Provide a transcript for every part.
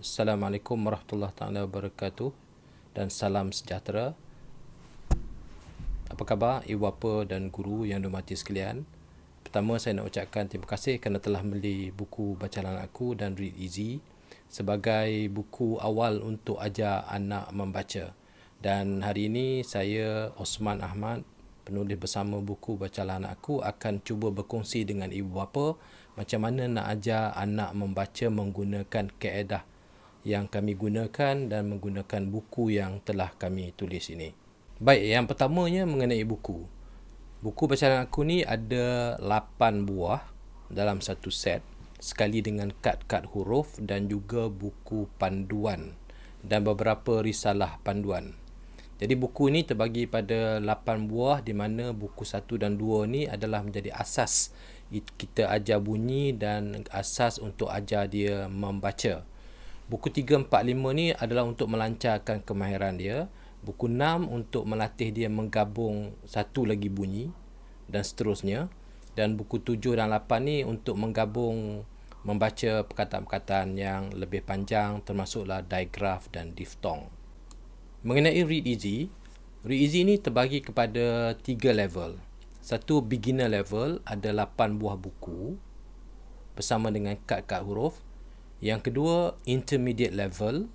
Assalamualaikum warahmatullahi taala wabarakatuh dan salam sejahtera. Apa khabar ibu bapa dan guru yang dihormati sekalian? Pertama, saya nak ucapkan terima kasih kerana telah membeli buku bacaan aku dan Read Easy sebagai buku awal untuk ajar anak membaca. Dan hari ini saya Osman Ahmad, penulis bersama buku bacaan aku, akan cuba berkongsi dengan ibu bapa macam mana nak ajar anak membaca menggunakan kaedah yang kami gunakan dan menggunakan buku yang telah kami tulis ini. Baik, yang pertamanya mengenai buku. Buku bacaan aku ni ada 8 buah dalam satu set, sekali dengan kad-kad huruf dan juga buku panduan dan beberapa risalah panduan. Jadi buku ni terbagi pada 8 buah di mana buku 1 dan 2 ni adalah menjadi asas kita ajar bunyi dan asas untuk ajar dia membaca. Buku 3, 4, 5 ni adalah untuk melancarkan kemahiran dia. Buku 6 untuk melatih dia menggabung satu lagi bunyi dan seterusnya. Dan buku 7 dan 8 ni untuk menggabung membaca perkataan-perkataan yang lebih panjang termasuklah digraf dan diftong. Mengenai Read Easy ni terbagi kepada 3 level. Satu beginner level, ada 8 buah buku bersama dengan kad-kad huruf. Yang kedua intermediate level,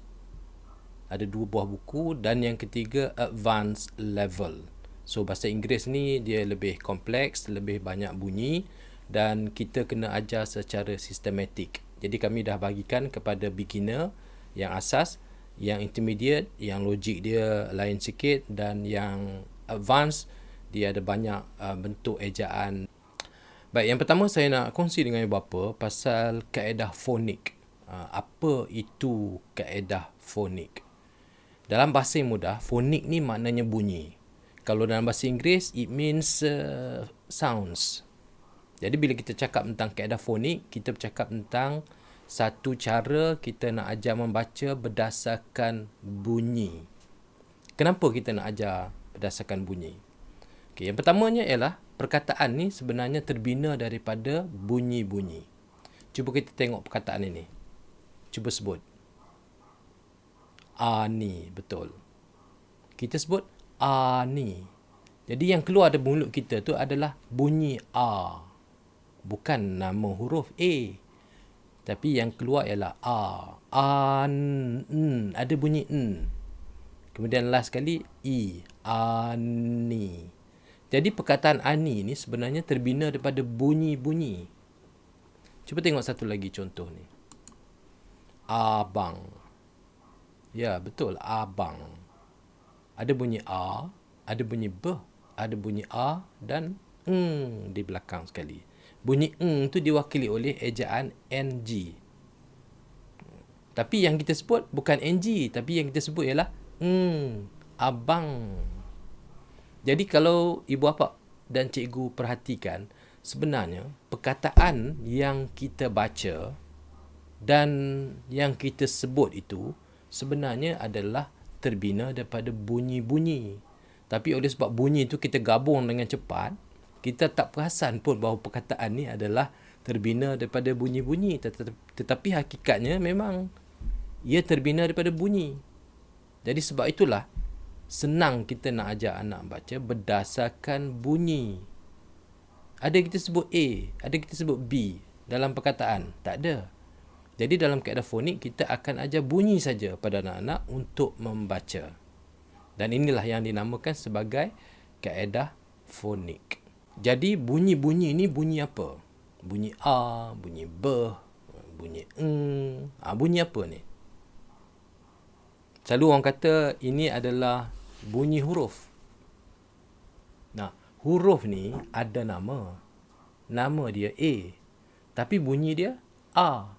ada 2 buah buku, dan yang ketiga advanced level. So bahasa Inggeris ni dia lebih kompleks, lebih banyak bunyi dan kita kena ajar secara sistematik. Jadi kami dah bagikan kepada beginner yang asas, yang intermediate yang logik dia lain sikit, dan yang advanced dia ada banyak bentuk ejaan. Baik, yang pertama saya nak kongsi dengan ibu bapa pasal kaedah fonik. Apa itu kaedah fonik? Dalam bahasa yang mudah, fonik ni maknanya bunyi. Kalau dalam bahasa Inggeris, it means sounds. Jadi bila kita cakap tentang kaedah fonik, kita bercakap tentang satu cara kita nak ajar membaca berdasarkan bunyi. Kenapa kita nak ajar berdasarkan bunyi? Okay, yang pertamanya ialah perkataan ni sebenarnya terbina daripada bunyi-bunyi. Cuba kita tengok perkataan ini. Cuba sebut. Ani, betul. Kita sebut ani. Jadi yang keluar dari mulut kita tu adalah bunyi a. Bukan nama huruf a. Tapi yang keluar ialah a. An, n. Ada bunyi n. Kemudian last sekali i. Ani. Jadi perkataan ani ni sebenarnya terbina daripada bunyi-bunyi. Cuba tengok satu lagi contoh ni. Abang. Ya, betul, abang. Ada bunyi a, ada bunyi b, ada bunyi a dan di belakang sekali. Bunyi tu diwakili oleh ejaan ng. Tapi yang kita sebut bukan ng, tapi yang kita sebut ialah abang. Jadi kalau ibu bapa dan cikgu perhatikan, sebenarnya perkataan yang kita baca dan yang kita sebut itu sebenarnya adalah terbina daripada bunyi-bunyi. Tapi oleh sebab bunyi itu kita gabung dengan cepat, kita tak perasan pun bahawa perkataan ni adalah terbina daripada bunyi-bunyi. Tetapi hakikatnya memang ia terbina daripada bunyi. Jadi sebab itulah senang kita nak ajar anak baca berdasarkan bunyi. Ada kita sebut A, ada kita sebut B dalam perkataan? Tak ada. Jadi dalam kaedah fonik, kita akan ajar bunyi saja pada anak-anak untuk membaca. Dan inilah yang dinamakan sebagai kaedah fonik. Jadi bunyi-bunyi ni bunyi apa? Bunyi A, bunyi B, bunyi bunyi apa ni? Selalu orang kata ini adalah bunyi huruf. Nah, huruf ni ada nama. Nama dia A. Tapi bunyi dia A.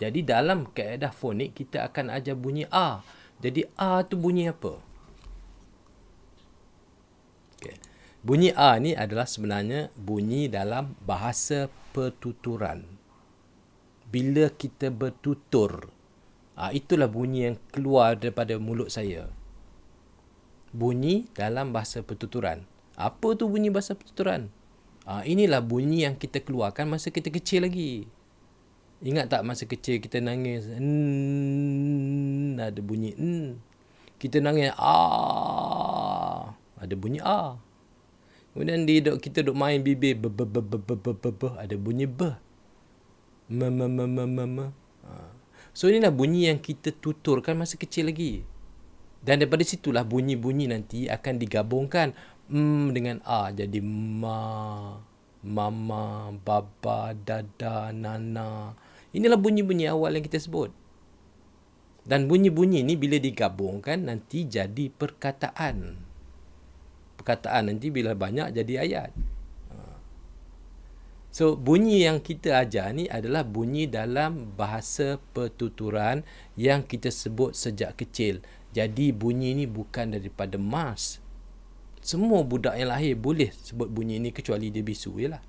Jadi dalam kaedah fonik kita akan ajar bunyi A. Jadi A tu bunyi apa? Okay. Bunyi A ni adalah sebenarnya bunyi dalam bahasa pertuturan. Bila kita bertutur, itulah bunyi yang keluar daripada mulut saya. Bunyi dalam bahasa pertuturan. Apa tu bunyi bahasa pertuturan? Inilah bunyi yang kita keluarkan masa kita kecil lagi. Ingat tak masa kecil kita nangis, ada bunyi Kita nangis, ada bunyi a. Kemudian kita duk main bibir, ada bunyi b. So inilah bunyi yang kita tuturkan masa kecil lagi. Dan daripada situlah bunyi-bunyi nanti akan digabungkan dengan a, jadi ma, mama, baba, dada, nana. Inilah bunyi-bunyi awal yang kita sebut. Dan bunyi-bunyi ni bila digabungkan nanti jadi perkataan. Perkataan nanti bila banyak jadi ayat. So, bunyi yang kita ajar ni adalah bunyi dalam bahasa pertuturan yang kita sebut sejak kecil. Jadi, bunyi ni bukan daripada mas. Semua budak yang lahir boleh sebut bunyi ni kecuali dia bisu je lah.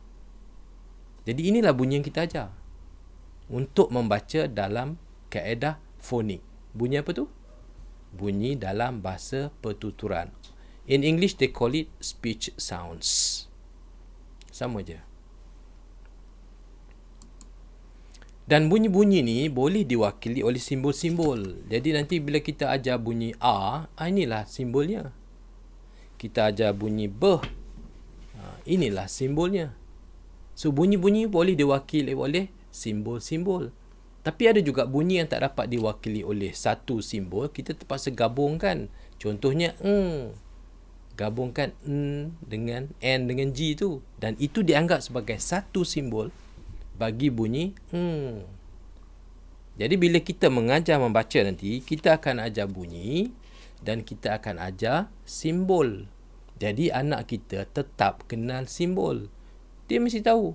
Jadi, inilah bunyi yang kita ajar. Untuk membaca dalam kaedah fonik. Bunyi apa tu? Bunyi dalam bahasa pertuturan. In English, they call it speech sounds. Sama je. Dan bunyi-bunyi ni boleh diwakili oleh simbol-simbol. Jadi nanti bila kita ajar bunyi A, inilah simbolnya. Kita ajar bunyi B, inilah simbolnya. So bunyi-bunyi boleh diwakili oleh simbol-simbol. Tapi ada juga bunyi yang tak dapat diwakili oleh satu simbol, kita terpaksa gabungkan. Contohnya gabungkan dengan N dengan G tu. Dan itu dianggap sebagai satu simbol bagi bunyi Jadi bila kita mengajar membaca nanti, kita akan ajar bunyi dan kita akan ajar simbol. Jadi anak kita tetap kenal simbol. Dia mesti tahu.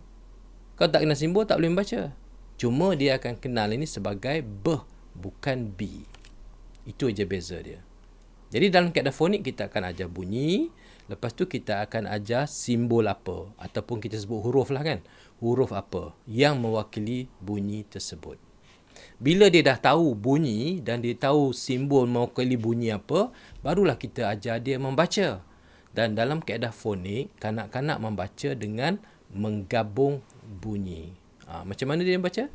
Kalau tak kenal simbol, tak boleh membaca. Cuma dia akan kenal ini sebagai B, bukan B. Itu aja beza dia. Jadi dalam kaedah fonik kita akan ajar bunyi, lepas tu kita akan ajar simbol apa, ataupun kita sebut huruf lah kan. Huruf apa yang mewakili bunyi tersebut. Bila dia dah tahu bunyi dan dia tahu simbol mewakili bunyi apa, barulah kita ajar dia membaca. Dan dalam kaedah fonik, kanak-kanak membaca dengan menggabung bunyi. Macam mana dia membaca?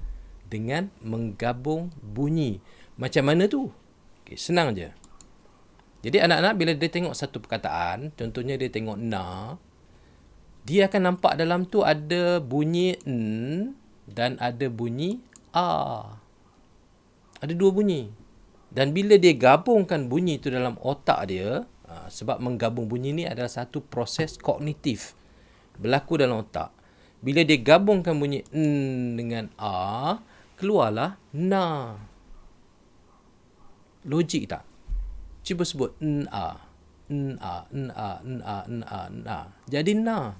Dengan menggabung bunyi. Macam mana tu? Okay, senang je. Jadi anak-anak bila dia tengok satu perkataan, contohnya dia tengok na, dia akan nampak dalam tu ada bunyi n dan ada bunyi a. Ada dua bunyi. Dan bila dia gabungkan bunyi itu dalam otak dia, sebab menggabung bunyi ni adalah satu proses kognitif berlaku dalam otak. Bila dia gabungkan bunyi n dengan a, keluarlah na. Logik tak? Cuba sebut n-a. N-a, n-a, n-a, n-a, n-a. Jadi na.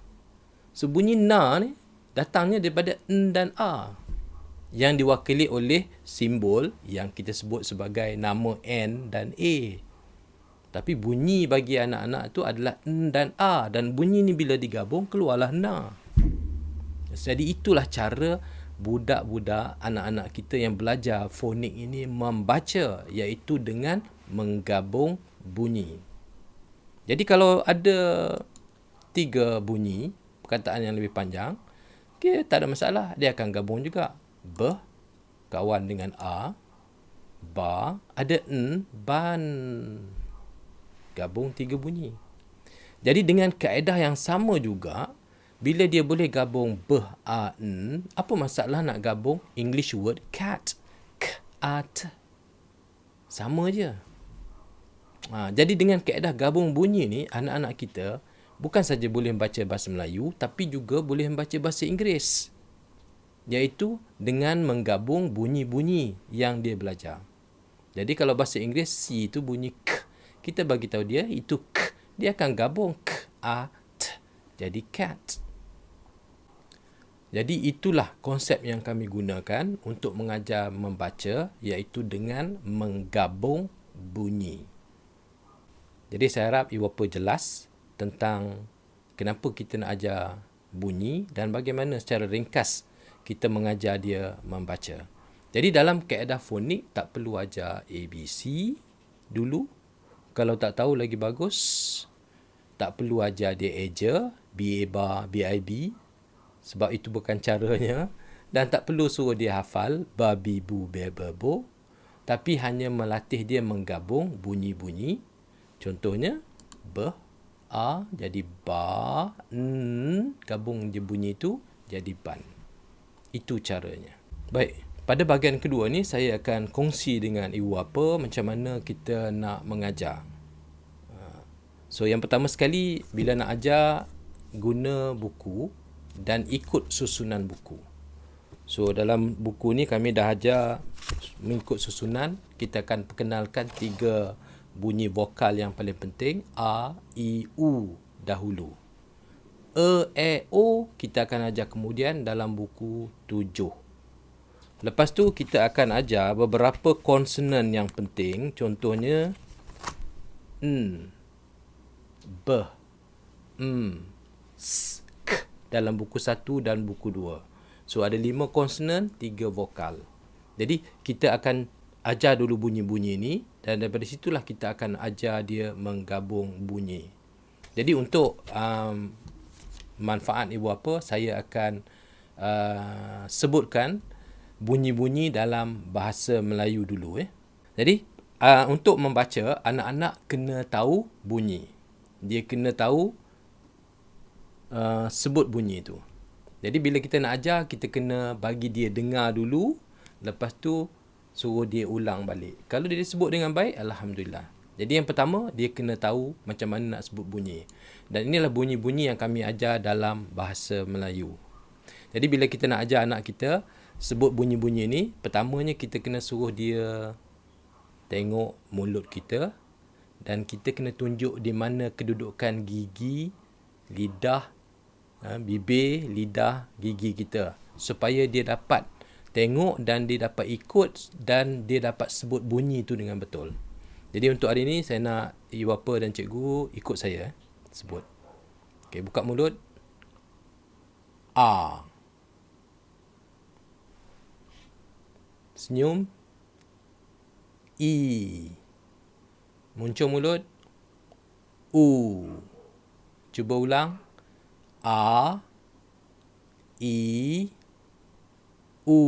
So, bunyi na ni datangnya daripada n dan a. Yang diwakili oleh simbol yang kita sebut sebagai nama n dan a. Tapi bunyi bagi anak-anak tu adalah n dan a. Dan bunyi ni bila digabung, keluarlah na. Jadi itulah cara budak-budak, anak-anak kita yang belajar fonik ini membaca, iaitu dengan menggabung bunyi. Jadi kalau ada 3 bunyi, perkataan yang lebih panjang, okay, tak ada masalah. Dia akan gabung juga. B, kawan dengan A. Ba, ada N, ban. Gabung 3 bunyi. Jadi dengan kaedah yang sama juga, bila dia boleh gabung B, A, N, apa masalah nak gabung English word cat? K, A, T. Sama je. Jadi dengan kaedah gabung bunyi ni, anak-anak kita bukan saja boleh membaca bahasa Melayu, tapi juga boleh membaca bahasa Inggeris. Iaitu dengan menggabung bunyi-bunyi yang dia belajar. Jadi kalau bahasa Inggeris, C itu bunyi K. Kita bagi tahu dia, itu K. Dia akan gabung K, A, T. Jadi cat. Jadi itulah konsep yang kami gunakan untuk mengajar membaca, iaitu dengan menggabung bunyi. Jadi saya harap ibu bapa jelas tentang kenapa kita nak ajar bunyi dan bagaimana secara ringkas kita mengajar dia membaca. Jadi dalam kaedah fonik tak perlu ajar ABC dulu. Kalau tak tahu lagi bagus. Tak perlu ajar dia eja, BA bar, BIB. Sebab itu bukan caranya. Dan tak perlu suruh dia hafal babi bu bebo, tapi hanya melatih dia menggabung bunyi-bunyi. Contohnya a jadi ba, gabung je bunyi itu jadi ban. Itu caranya. Baik, pada bahagian kedua ni saya akan kongsi dengan ibu bapa macam mana kita nak mengajar. So yang pertama sekali, bila nak ajar, guna buku dan ikut susunan buku. So dalam buku ni kami dah ajar mengikut susunan. Kita akan perkenalkan 3 bunyi vokal yang paling penting. A, I, U dahulu. E, O kita akan ajar kemudian dalam buku 7. Lepas tu kita akan ajar beberapa konsonan yang penting. Contohnya N, B, M, S, K dalam buku 1 dan buku 2. So ada 5 konsonan, 3 vokal. Jadi kita akan ajar dulu bunyi-bunyi ni dan daripada situlah kita akan ajar dia menggabung bunyi. Jadi untuk manfaat ibu bapa, saya akan sebutkan bunyi-bunyi dalam bahasa Melayu dulu. Jadi untuk membaca, anak-anak kena tahu bunyi. Dia kena tahu sebut bunyi tu. Jadi bila kita nak ajar, kita kena bagi dia dengar dulu. Lepas tu suruh dia ulang balik. Kalau dia sebut dengan baik, alhamdulillah. Jadi yang pertama, dia kena tahu macam mana nak sebut bunyi. Dan inilah bunyi-bunyi yang kami ajar dalam bahasa Melayu. Jadi bila kita nak ajar anak kita sebut bunyi-bunyi ni, pertamanya kita kena suruh dia tengok mulut kita. Dan kita kena tunjuk di mana kedudukan gigi, lidah, bibir, lidah, gigi kita. Supaya dia dapat tengok dan dia dapat ikut dan dia dapat sebut bunyi tu dengan betul. Jadi untuk hari ni saya nak ibu bapa dan cikgu ikut saya sebut. Okey, buka mulut. A. Senyum. I. Muncul mulut. U. Cuba ulang. A. I. U.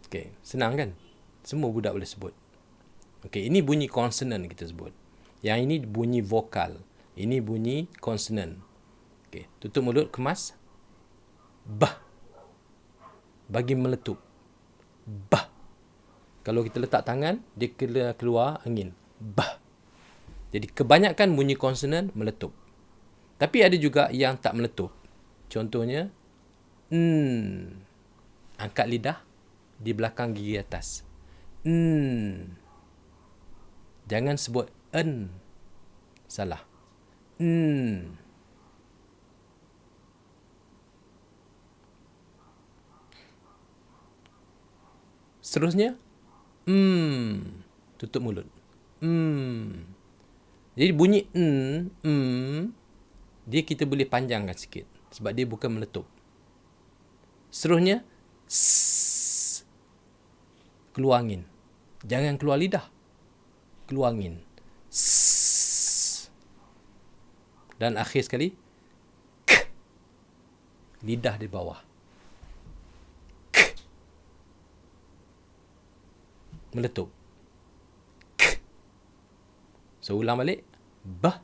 Okey, senang kan? Semua budak boleh sebut. Okey, ini bunyi konsonan kita sebut. Yang ini bunyi vokal. Ini bunyi konsonan. Okey, tutup mulut, kemas. Bah. Bagi meletup. Bah. Kalau kita letak tangan, dia keluar angin. Bah. Jadi kebanyakan bunyi konsonan meletup. Tapi ada juga yang tak meletup. Contohnya angkat lidah di belakang gigi atas. Jangan sebut en. Salah. Seterusnya tutup mulut. Jadi bunyi dia kita boleh panjangkan sikit sebab dia bukan meletup. Seterusnya s, keluar angin. Jangan keluar lidah. Keluar angin. S. Dan akhir sekali k. Lidah di bawah. K. Meletup. K. So ulang balik. Bah.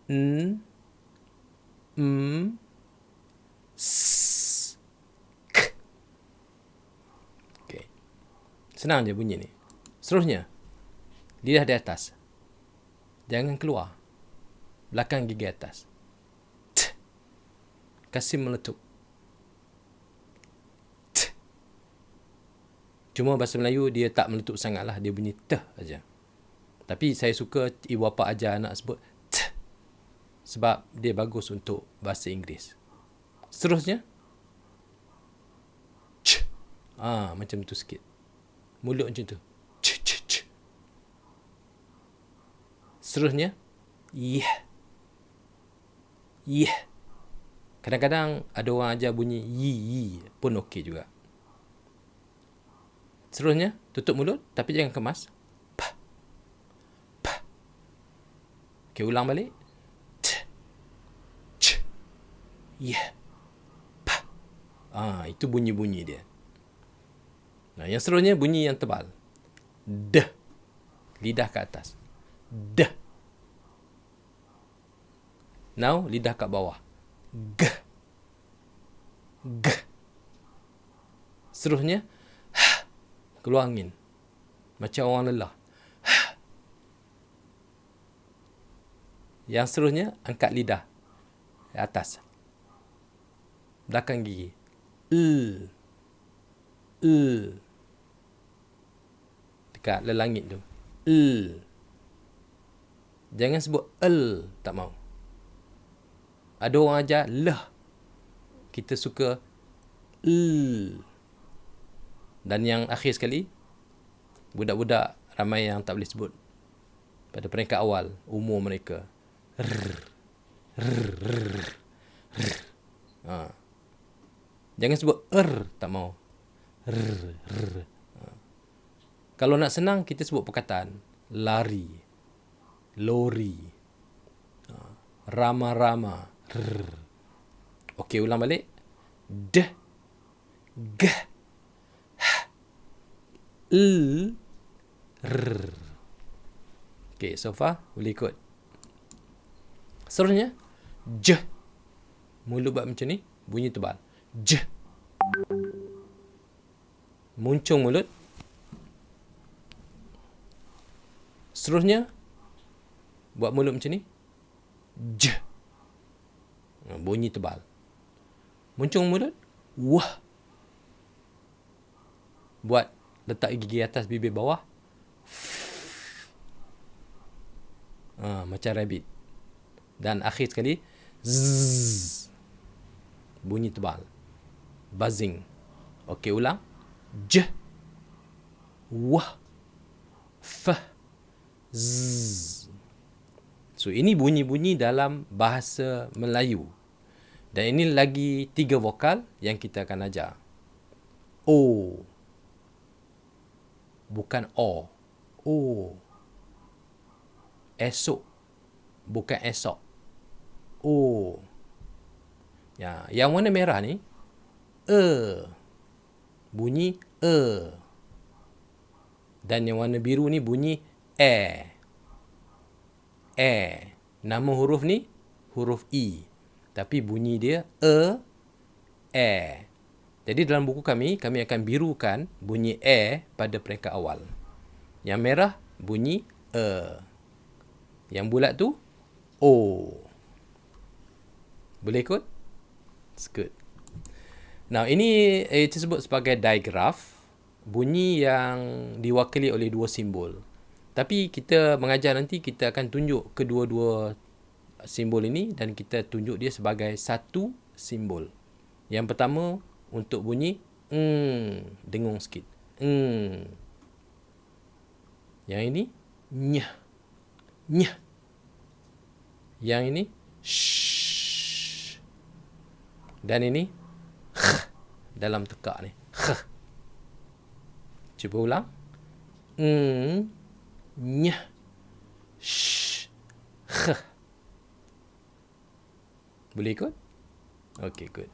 N. M. S. K. Okay. Senang je bunyi ni. Seterusnya, lidah di atas. Jangan keluar. Belakang gigi atas. T. Kasih meletup. T. Cuma bahasa Melayu dia tak meletup sangatlah. Dia bunyi t aja. Tapi saya suka ibu bapa ajar anak sebut t. Sebab dia bagus untuk bahasa Inggeris. Seterusnya. C. Macam tu sikit. Mulut macam tu. C, c, c. Seterusnya. Yeah. Yeah. Kadang-kadang ada orang ajar bunyi yi pun okey juga. Seterusnya, tutup mulut tapi jangan kemas. Pa. Pa. Okey, ulang balik. T. C. Yeah. Pa. Itu bunyi-bunyi dia. Nah, yang seterusnya bunyi yang tebal. D. Lidah ke atas. D. Now, lidah kat bawah. G. G. Seterusnya, keluar angin. Macam orang lelah. Yang seterusnya, angkat lidah ke atas. Belakang gigi. Dekat lelangit tu. Jangan sebut tak mau. Ada orang ajar lah. Kita suka dan yang akhir sekali, budak-budak ramai yang tak boleh sebut pada peringkat awal umur mereka. Jangan sebut tak mau. Kalau nak senang, kita sebut perkataan. Lari. Lori. Rama-rama. Okey, ulang balik. D. G. Okey, so far boleh ikut. Seterusnya, J. Mulut buat macam ni, bunyi tebal. J. Muncung mulut. Seterusnya, buat mulut macam ni. J. Bunyi tebal. Muncung mulut. Wah. Buat letak gigi atas bibir bawah. Macam rabbit. Dan akhir sekali, zzz. Bunyi tebal. Buzzing. Okey, ulang. J. Wah. F. Z. So, ini bunyi-bunyi dalam bahasa Melayu. Dan ini lagi 3 vokal yang kita akan ajar. O. Bukan O. O. Esok. Bukan esok. O. Ya, yang warna merah ni, bunyi dan yang warna biru ni bunyi Nama huruf ni huruf I, tapi bunyi dia Jadi dalam buku kami akan birukan bunyi pada peringkat awal. Yang merah bunyi Yang bulat tu O. Boleh ikut? It's good. Now, ini disebut sebagai digraph. Bunyi yang diwakili oleh 2 simbol. Tapi kita mengajar nanti, kita akan tunjuk kedua-dua simbol ini dan kita tunjuk dia sebagai satu simbol. Yang pertama, untuk bunyi dengung sikit. Yang ini nyah. Nyah. Yang ini shh. Dan ini dalam tekak ni. Cuba ulang. Nyah. Shh. Boleh ikut? Okay, good.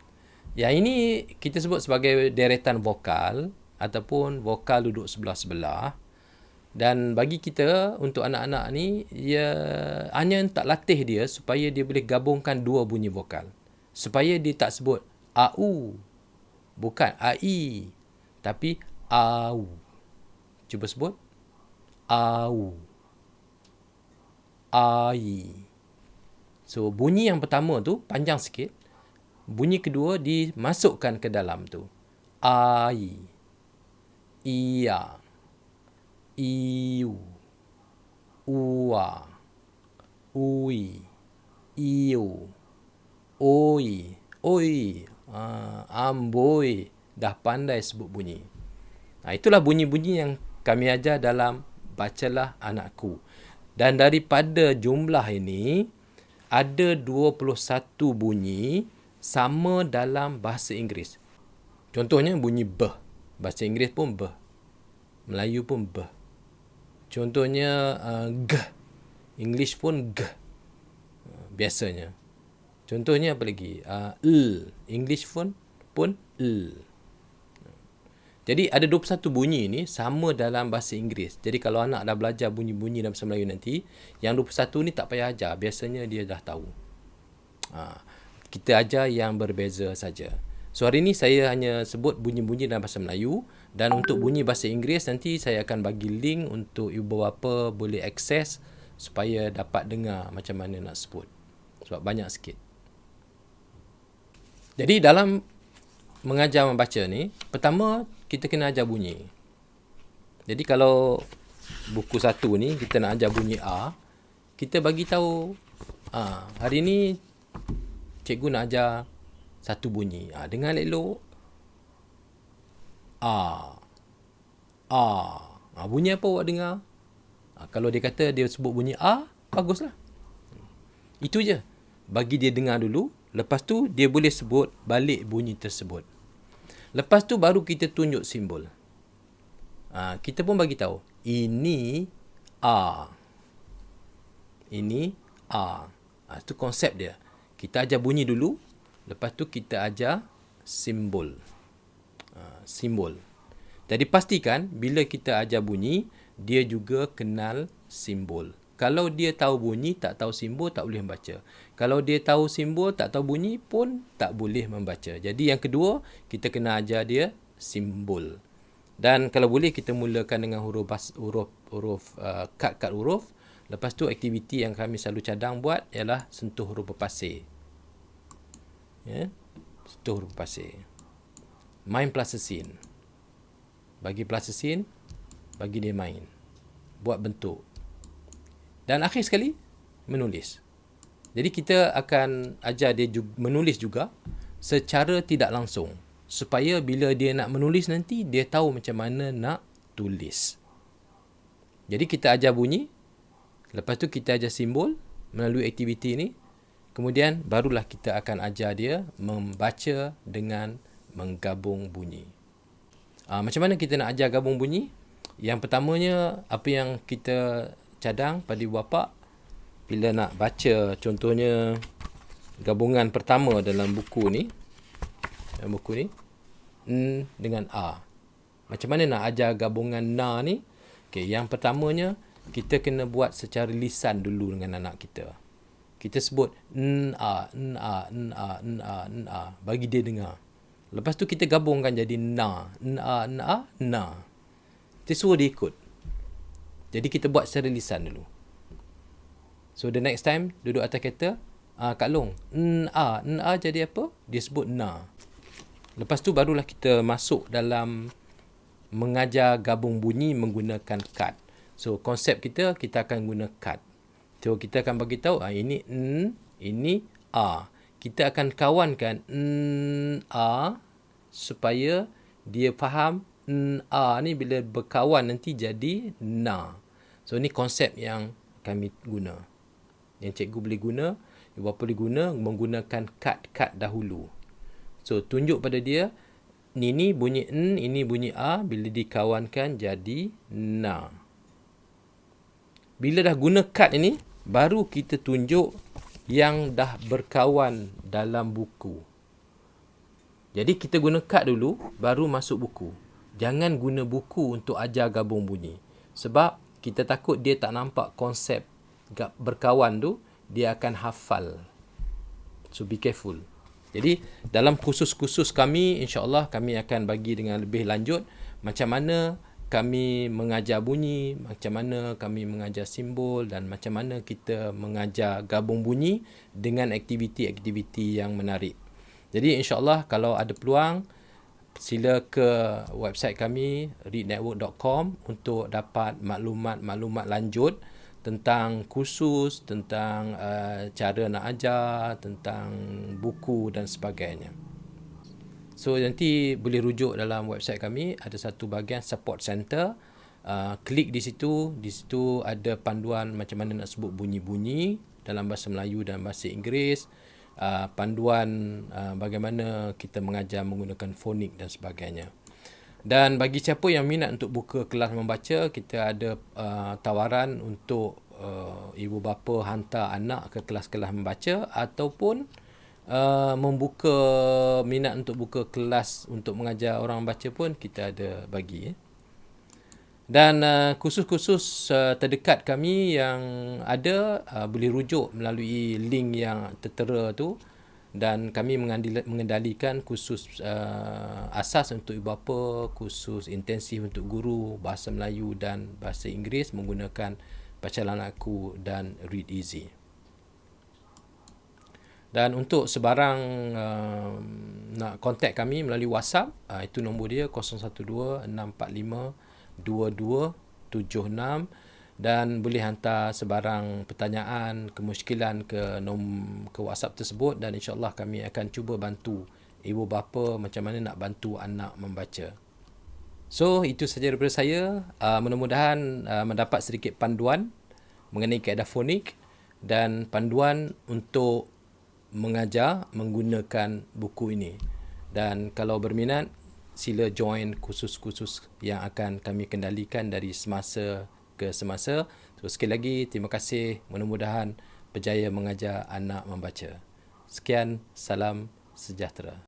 Yang ini kita sebut sebagai deretan vokal ataupun vokal duduk sebelah-sebelah. Dan bagi kita, untuk anak-anak ni, hanya tak latih dia supaya dia boleh gabungkan 2 bunyi vokal. Supaya dia tak sebut AU. Bukan AI. Tapi AU. Cuba sebut. AU. AI. So, bunyi yang pertama tu panjang sikit. Bunyi kedua dimasukkan ke dalam tu. AI. Iya. Iu. Ua. Ui. Iu. Oi. Oi. Amboi. Dah pandai sebut bunyi. Itulah bunyi-bunyi yang kami ajar dalam Bacalah Anakku. Dan daripada jumlah ini, ada 21 bunyi sama dalam bahasa Inggeris. Contohnya bunyi B. Bahasa Inggeris pun B. Melayu pun B. Contohnya G. English pun G. Biasanya. Contohnya apa lagi? L. English pun ataupun l. Jadi ada 21 bunyi ni sama dalam bahasa Inggeris. Jadi kalau anak dah belajar bunyi-bunyi dalam bahasa Melayu nanti, yang 21 ni tak payah ajar. Biasanya dia dah tahu. Kita ajar yang berbeza saja. So hari ni saya hanya sebut bunyi-bunyi dalam bahasa Melayu, dan untuk bunyi bahasa Inggeris nanti saya akan bagi link untuk ibu bapa boleh akses supaya dapat dengar macam mana nak sebut. Sebab banyak sikit. Jadi dalam mengajar membaca ni, pertama kita kena ajar bunyi. Jadi kalau buku 1 ni kita nak ajar bunyi A, kita bagi tahu hari ni cikgu nak ajar satu bunyi. Dengar elok. Bunyi apa awak dengar? Kalau dia kata dia sebut bunyi A, baguslah. Itu je. Bagi dia dengar dulu. Lepas tu dia boleh sebut balik bunyi tersebut. Lepas tu baru kita tunjuk simbol. Kita pun bagi tahu. Ini A. Ini A. Itu konsep dia. Kita ajar bunyi dulu. Lepas tu kita ajar simbol. Simbol. Jadi pastikan bila kita ajar bunyi, dia juga kenal simbol. Kalau dia tahu bunyi, tak tahu simbol, tak boleh membaca. Kalau dia tahu simbol, tak tahu bunyi pun tak boleh membaca. Jadi yang kedua, kita kena ajar dia simbol. Dan kalau boleh kita mulakan dengan huruf kad-kad huruf. Lepas tu aktiviti yang kami selalu cadang buat ialah sentuh huruf berpasir. Sentuh huruf berpasir. Main plasticine. Bagi plasticine, bagi dia main. Buat bentuk. Dan akhir sekali, menulis. Jadi kita akan ajar dia menulis juga secara tidak langsung. Supaya bila dia nak menulis nanti, dia tahu macam mana nak tulis. Jadi kita ajar bunyi. Lepas tu kita ajar simbol melalui aktiviti ni. Kemudian barulah kita akan ajar dia membaca dengan menggabung bunyi. Macam mana kita nak ajar gabung bunyi? Yang pertamanya, apa yang kita cadang pada ibu bapa bila nak baca, contohnya gabungan pertama dalam buku ni, N dengan A. Macam mana nak ajar gabungan na ni? Yang pertamanya kita kena buat secara lisan dulu dengan anak kita. Kita sebut N A, bagi dia dengar. Lepas tu kita gabungkan jadi na, na. Kita suruh dia ikut. Jadi kita buat secara lisan dulu. So the next time duduk atas kereta, Kak Long, na jadi apa? Dia sebut na. Lepas tu barulah kita masuk dalam mengajar gabung bunyi menggunakan kad. So konsep kita akan guna kad. So kita akan bagi tahu ini N, ini A. Kita akan kawankan N, A supaya dia faham A ni bila berkawan nanti jadi na. So ni konsep yang kami guna. Yang cikgu boleh guna, ibu bapa boleh guna menggunakan kad-kad dahulu. So tunjuk pada dia, ini bunyi N, ini bunyi A, bila dikawankan jadi na. Bila dah guna kad ini, baru kita tunjuk yang dah berkawan dalam buku. Jadi kita guna kad dulu, baru masuk buku. Jangan guna buku untuk ajar gabung bunyi. Sebab kita takut dia tak nampak konsep berkawan tu, dia akan hafal. So be careful. Jadi dalam kursus-kursus kami, insya-Allah kami akan bagi dengan lebih lanjut macam mana kami mengajar bunyi, macam mana kami mengajar simbol dan macam mana kita mengajar gabung bunyi dengan aktiviti-aktiviti yang menarik. Jadi insya-Allah kalau ada peluang, sila ke website kami readnetwork.com untuk dapat maklumat-maklumat lanjut tentang kursus, tentang cara nak ajar, tentang buku dan sebagainya. So nanti boleh rujuk dalam website kami, ada satu bahagian support center. Klik di situ ada panduan macam mana nak sebut bunyi-bunyi dalam bahasa Melayu dan bahasa Inggeris. Panduan bagaimana kita mengajar menggunakan fonik dan sebagainya. Dan bagi siapa yang minat untuk buka kelas membaca, kita ada tawaran untuk ibu bapa hantar anak ke kelas-kelas membaca ataupun membuka minat untuk buka kelas untuk mengajar orang baca pun kita ada bagi. Dan kursus-kursus terdekat kami yang ada boleh rujuk melalui link yang tertera tu, dan kami mengendalikan kursus asas untuk ibu bapa, kursus intensif untuk guru bahasa Melayu dan bahasa Inggeris menggunakan Bacalan Aku dan Read Easy. Dan untuk sebarang nak kontak kami melalui WhatsApp, itu nombor dia 012-645-2276, dan boleh hantar sebarang pertanyaan, kemusykilan ke WhatsApp tersebut, dan insyaAllah kami akan cuba bantu ibu bapa macam mana nak bantu anak membaca. So, itu sahaja daripada saya. Mudah-mudahan mendapat sedikit panduan mengenai kaedah fonik dan panduan untuk mengajar menggunakan buku ini. Dan kalau berminat, sila join kursus-kursus yang akan kami kendalikan dari semasa ke semasa. So, sekali lagi, terima kasih. Mudah-mudahan berjaya mengajar anak membaca. Sekian, salam sejahtera.